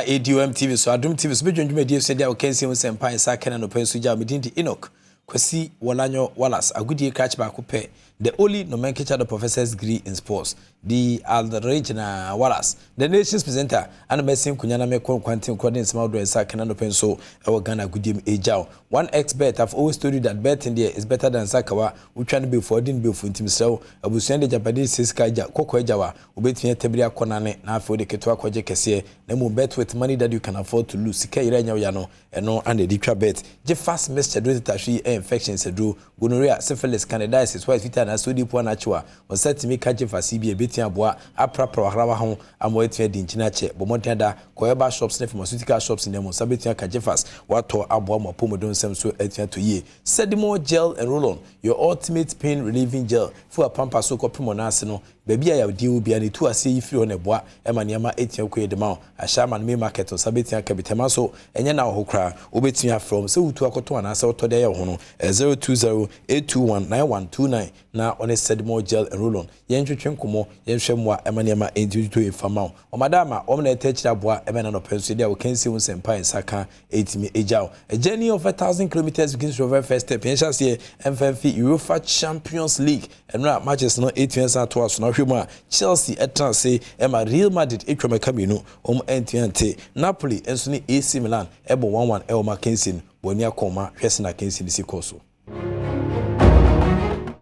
Adom TV so Adom TV so bedwendwuma die so dia o kansi ho sempa isa kana no penso ja medindi Enoch Kwasi Wolanyo Wallace agudie catch back pe the only nomenclature the professor's degree in sports the Alregina Wallace the nation's presenter and mesin kunyana me kwantin kwadin small do isa kana no penso e Ghana agudie ejao one expert I've always told you that betting there is better than sakawa we try to be for din be for intim so abusuan de Japanese siska ja kokko ejawa obetun tabiri akonane na afo de keto akwaje kese na mu bet with money that you can afford to lose sika ira nya ya no eno and the twa bet je fast message do tashwi infections do gonorrhea syphilis candidiasis white vita na so deep one achwa on set me catch for CB betin aboa aprapra hrawa ho amo etia di nchina che bomoden da koyeba shops na pharmaceutical shops in them sabetia catch fast wato aboa mo pomodon sem so etia to ye sedimo gel and roll on your ultimate pain relieving gel for a pampa so kopimo na ase no baby ya di obi ani tu ase yi firi on eboa ema niama etia koye de ma ashama no me market on sabetia kabitema so enye na ohokra obetia from se utu akoto ana se oto de ye ho no 0208219129 na on sedimo gel and roll on yentwetwe nkomo yenhwemwa ema niama entwetwe infama o madama o na etechira boa ema na no penso dia o kansi un sempa nsaka etimi ejao a journey of 1,000 kilometers begins from very first step yensha se MFF UEFA Champions League and matches no 8 years to us na hwemu a Chelsea etan say ema Real Madrid etwemeka minu entiante Napoli enso ni AC Milan ebo 1-1 elma kensin boni akoma hwese na kensin sikoso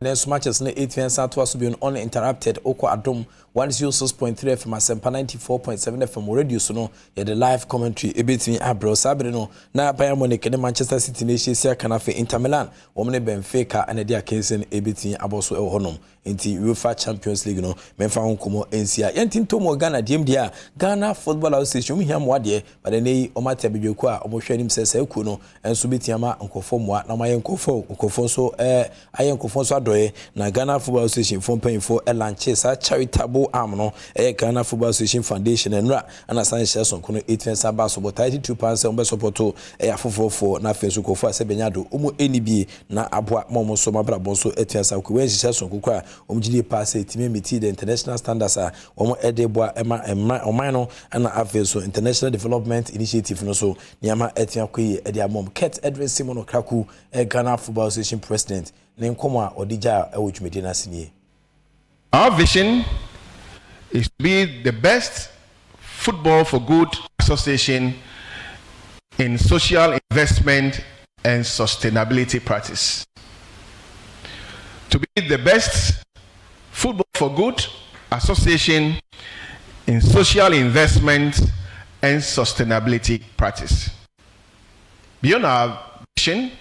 next matches na 8 years to us be uninterrupted oko Adom 106.3 FM Asempa 94.7 FM radio so no ya the live commentary ebetimi abro sabre no na Bayern Munich ne Manchester City na hyesia kana fe Inter Milan womne Benfica and dia kensen ebetimi aboso e honom enti UEFA Champions League no memfa honkomo ensia yentinto mo Ghana diem dia Ghana Football Association hiam wade but nei o mata bedweku a o hwanim sese ku no enso betiama nkofo moa na maye nkofo so aye nkofo so adoye na Ghana Football Association fo mpanyfo elanche sa charitable arm no Ghana Football Association Foundation enra ana san shason kono 8 fensa ba so but 32 pounds on be supporto afofofo na fensu kofo asebenyado omo enibi na aboa momo so mabra bonso etiasa ku wen shason kokwa omjidi pass etime meti the international standards a omo edeboa ema oman no ana afenso international development initiative no so niama etia koyi ediamom Ket Edwin Simon Kraku Ghana Football Association president nenkoma odija ewotwumedi na sinie. Our vision is to be the best football for good association in social investment and sustainability practice. To be the best football for good association in social investment and sustainability practice. Beyond our mission,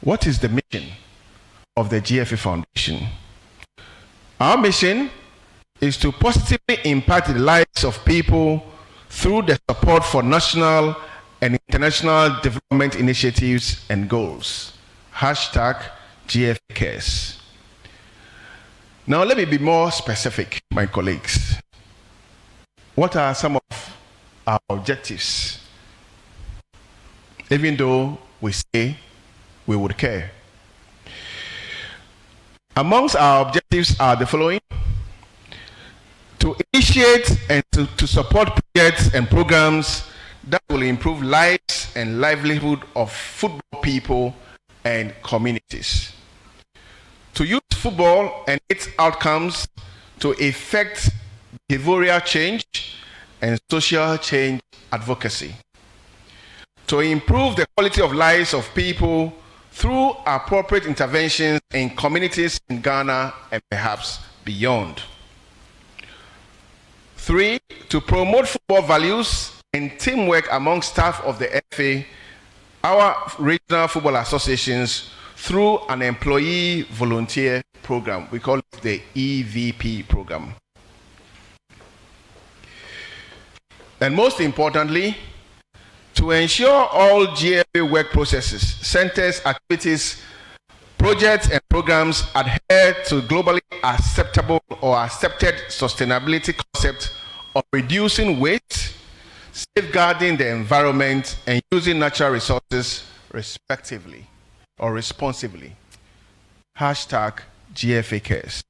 what is the mission of the GFA Foundation? Our mission is to positively impact the lives of people through the support for national and international development initiatives and goals. Hashtag GFA Cares. Now let me be more specific, my colleagues. What are some of our objectives? Even though we say we would care. Amongst our objectives are the following: to initiate and to support projects and programs that will improve lives and livelihood of football people and communities. To use football and its outcomes to effect behavioral change and social change advocacy. To improve the quality of lives of people through appropriate interventions in communities in Ghana and perhaps beyond. 3, to promote football values and teamwork among staff of the FA, our regional football associations, through an employee volunteer program. We call it the EVP program. And most importantly, to ensure all GFA work processes, centers, activities, projects, and programs adhere to globally acceptable or accepted sustainability concept of reducing waste, safeguarding the environment, and using natural resources respectively or responsibly. Hashtag GFA Cares.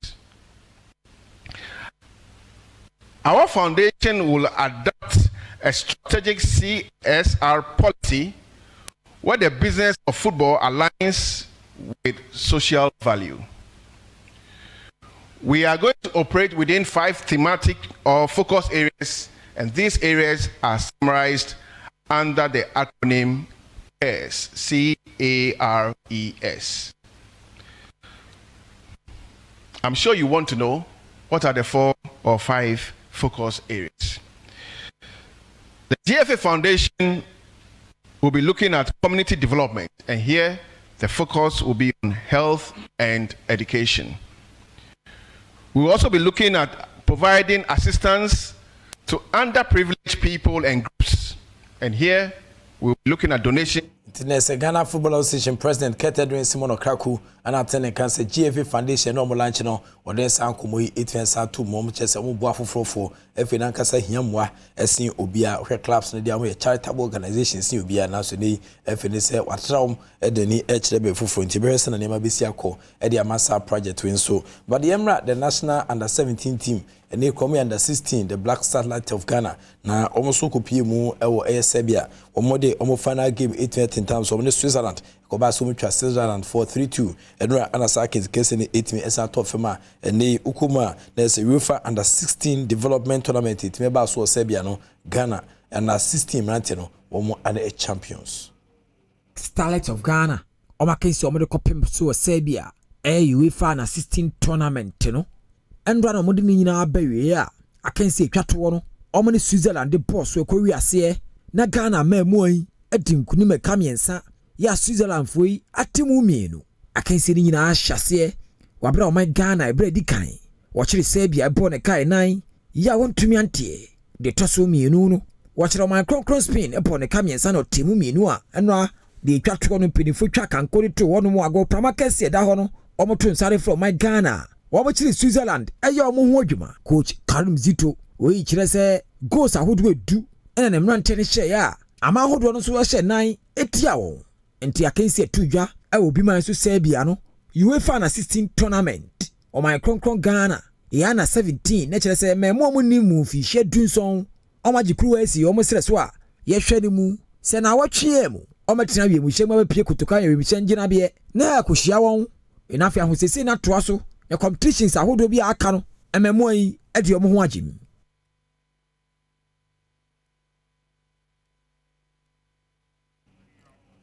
Our foundation will adopt a strategic CSR policy where the business of football aligns with social value. We are going to operate within 5 thematic or focus areas, and these areas are summarized under the acronym CARES, C-A-R-E-S. I'm sure you want to know what are the 4 or 5 focus areas. The GFA Foundation will be looking at community development, and here the focus will be on health and education. We will also be looking at providing assistance to underprivileged people and groups, and here we'll be looking at donation. Tinese Ghana Football Association President Ketedrin Simon Okraku and attending cancer GFA Foundation no lunch no or then sankumo 8 mom chese omo boafo frofo efe na nkasa hiamwa esin obia hwe clubs no dia mo charitable organizations ni obia na so ni efe ne se watram edeni echire be fofo ntibere se na nema besi akọ e dia massa project win so but the emra the national under 17 team and they come under 16 the Black Satellite of Ghana na almost kopie mu ewo Serbia omode omo final game 8 times so Switzerland ko ba so mu twa Switzerland 4-3-2 enra anasakins kese ni 8 esa top fema ene ukuma na se UEFA under 16 development tournament it me ba so Serbia no Ghana under 16 mante no omo ana champions Starlight of Ghana omakensi omo de kopim so Serbia UEFA under 16 tournament no Endra no mode ni nyina abawe a akense etwato no omo ne Switzerland de boss we ko wiase na Ghana mamu an adinku ni mekamiensa ya Switzerland foi atemu mienu akense ni nyina ahyase wabra o my Ghana ebra di kan wo kire Serbia ebo ne kai nan ya wontumi ante de toso mienu no wo kire o my cross Spain ebo ne kamiensa na otemu mienu a enra de etwato no pinifo twa kankori to wono mu ago pramakese da ho no omo to nsare from my Ghana Wabachiri Switzerland eya omo ho adwuma coach Karim Zito oyi kire se goals ahodo edu ena ne mrante ne hye ya ama ahodo no so hye nan etia wo enti akensi atudwa obi man so Serbia no UEFA na 16 tournament o my kronkron Ghana ya na 17 ne kire se memo ni mu fi hye dunson o magikru asi o mo sere so a ye hwe ne mu se na watwe mu o matina wie mu hye ma pie kutuka ye mi ngina be na akohia won enafia ho sese na toa so the competitions ahodo bi aka no ememo yi ade omo ho agim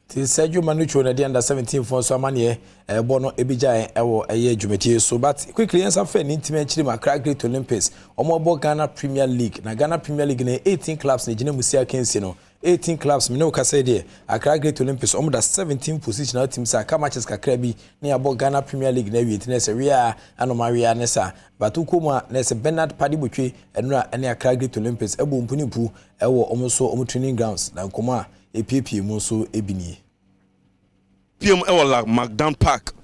ti Sergio Manucho na the under 17 for so amane bono ebija ewo eye dwumeti so but quickly answer for ni ntime chiri Accra Great Olympics omo bo Ghana Premier League na Ghana Premier League na 18 clubs na gina musia kensi no 18 clubs me no ka say there Accra Great Olympics omo da 17 position team sa ka matches kakra bi na abo Ghana Premier League na wi na se ria anomaria ne sa but ukoma na se Bernard Paddy Botwe enura ene Accra Great Olympics ebo mpunipu ewo omo so omo training grounds na nkoma epiepie mu so ebini PM like McDown Park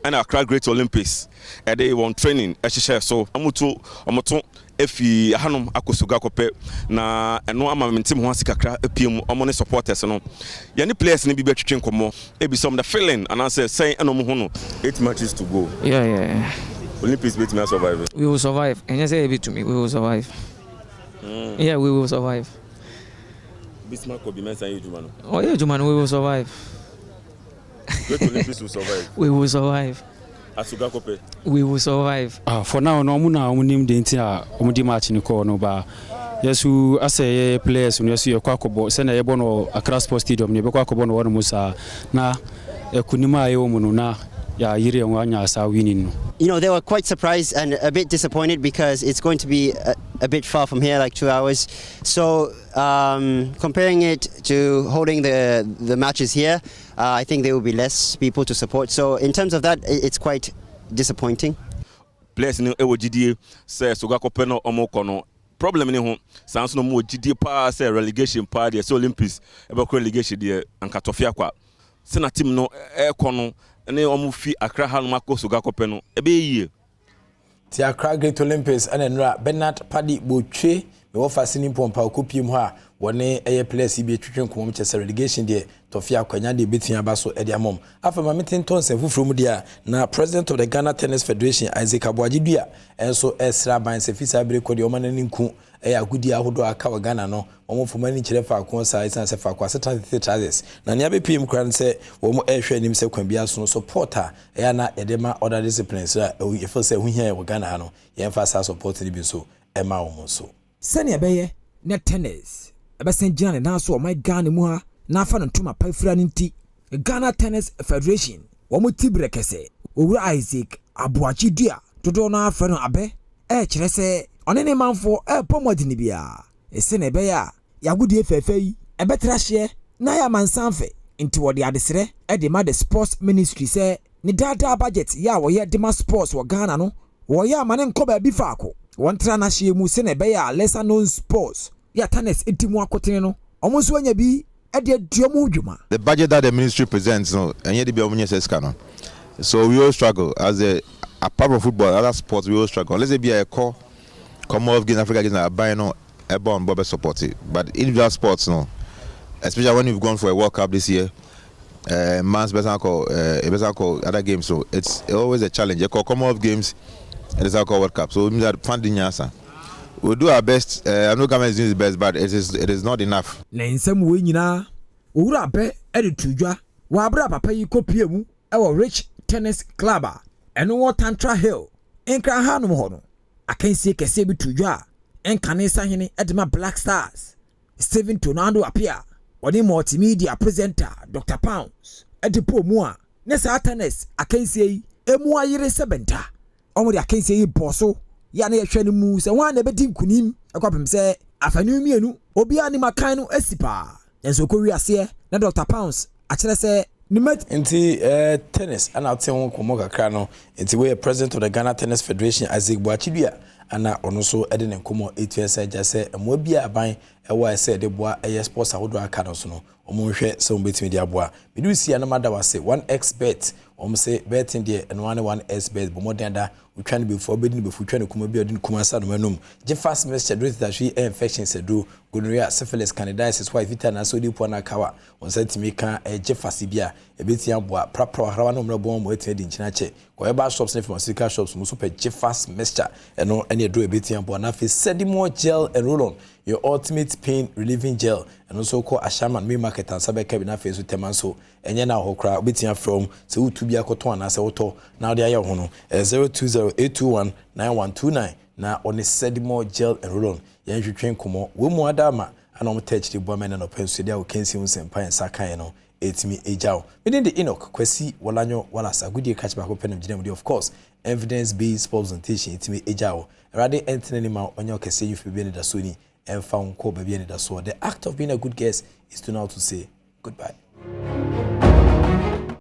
and Accra Great Olympics they won training so omoto efi hanom akosuga kope na eno ama mentim ho asikakra PM omone supporters no ye ni players ni bi betwetwe nkomo e be some the feeling and answer saying eno mo ho no 8 matches to go yeah Olympics beat me survive we will survive and you say it to me we will survive yeah we will survive Bismarck will be mentioned you Jumano oh yeah Jumano we will survive Great Olympics will survive. We will survive. Asuga kope. We will survive. For now, no muna omunim de ntia omudi match ni ko no ba. Yesu aseye players no yesu yakwakobo se na yebo no Accra Sports Stadium ni bekwakobo no wono musa na kunima ayo mu no na ya yire nwanya asa winning no. You know, they were quite surprised and a bit disappointed because it's going to be a bit far from here, like 2 hours. So comparing it to holding the matches here, I think there will be less people to support. So in terms of that, it's quite disappointing. Players in EWGD say Suga Kopeno Omokono. Problem in home, sounds no more GD pa say relegation party, so Olympics, about relegation there, and Katofia kwa. Sena team no air kono. Ene omu fi Accra Halmako Suga Kopeno ebe ye ti Accra Great Olympics ene nra Bernard Paddy Botwe me wo fasini pompa okopiem ho a wone eye players bi twetwen komom chese relegation de tofia kwanya de betia ba so ede amom afa ma metenton se fufuru mu dia na president of the Ghana Tennis Federation Isaac Abuajidua enso esra ban se fisa bre kodi o manani nku agudi ahodo aka wa Ghana no omo fomani kire fa ko sa isa se fa ko aseta charges na ne abepiem kran se omo ehwe nim se kwan bia so no supporter na edema other disciplines e feel say hu hia wa Ghana no ye fa sa support ni bi so e ma omo so sani ebeye ne tennis ebesen gina na so o my Ghana mu ha na afa no ntoma pafira nti Ghana Tennis Federation womo tibrekese owura Isaac Abuachi dua dodo na afa no abe kire se onene manfo pomodi ni bia ese na ebe ya yagudi efefe ebetra hye na ya mansanfe nti wode adesere de ma the sports ministry se ni data budget ya wo ye dema sports wo Ghana no wo ya mane nkoba bi faako wontra na hye mu se na ebe ya lesser known sports ya tennis entimu akotene no omo so anya bi de duomu dwuma. The budget that the ministry presents no enye de bia omunye seska no, so we all struggle as a apart from football, other sports we all struggle. Let's say be a core Commonwealth Games, Africa Games are buying no airborne Bob support it. But individual sports no, especially when we've gone for a World Cup this year, man's best call other games, so it's always a challenge. You call Commonwealth Games and it's called World Cup. So we need funding answer. We'll do our best. I'm not government is doing the best, but it is not enough. Na nsem we nyina owura be edutudwa wa abra papa yi kopie mu e Rich Tennis Club eno wo Tantra Hill enkra hanom ho no akansie kese bi tudwa enkane sahene edema Black Stars Steven Tonando apia oni multimedia presenter Dr. Pounds edipo mu a ne sa tennis akansie yi emu ayire sebenta omo de akansie yi boso ya na yehwe ne mu se wan na bedi nkunim akwapem se afanu mienu obi ani makan no asipa enso ko wiase na Dr. Pounds akere se Inti tennis and I'll tell Komoka Krano, it's we president of the Ghana Tennis Federation Isaac Buachibia, and also Eden and Komo 8 years I just said, and we'll be a buying a why I said the boy a sports I would do a canosono, or more share some between the bois. We do see another mother was say 1x bet, say betting there and 1x bet, but more than that, we trying to be forbidden before trying to come be in Kumasa Manum. Jeff fast message that she infection said do gonorrhea, syphilis, candidiasis, wife, vita, and so deep one kawa, on said to make a Jeff Fasibia, a bit young boy, proper Ravano bomb waiting in Chinache, wherever shops from cigar shops, Musupe, Jeff fast mixture, and no any do a bit young boy, Nafi, send more gel and roll on your ultimate pain relieving gel, and also call a shaman me market and Sabe cabin face with Temanso, and yana hokra, bit young from so to be a cotton as a auto, now they are hono, 020-821-9129. Now on the Sedimo gel and roll on. Yan train komo we mu adama ana mo touch the boy men no penso dia o kensi unsempa en sakan no etimi ejao within the Enoch Kwesi Wolanyo Walasa good catch back open am of course evidence based presentation etimi ejao rade entene ma onyo kese you be da soni en fa unko ba bi ni da so the act of being a good guest is to know to say goodbye.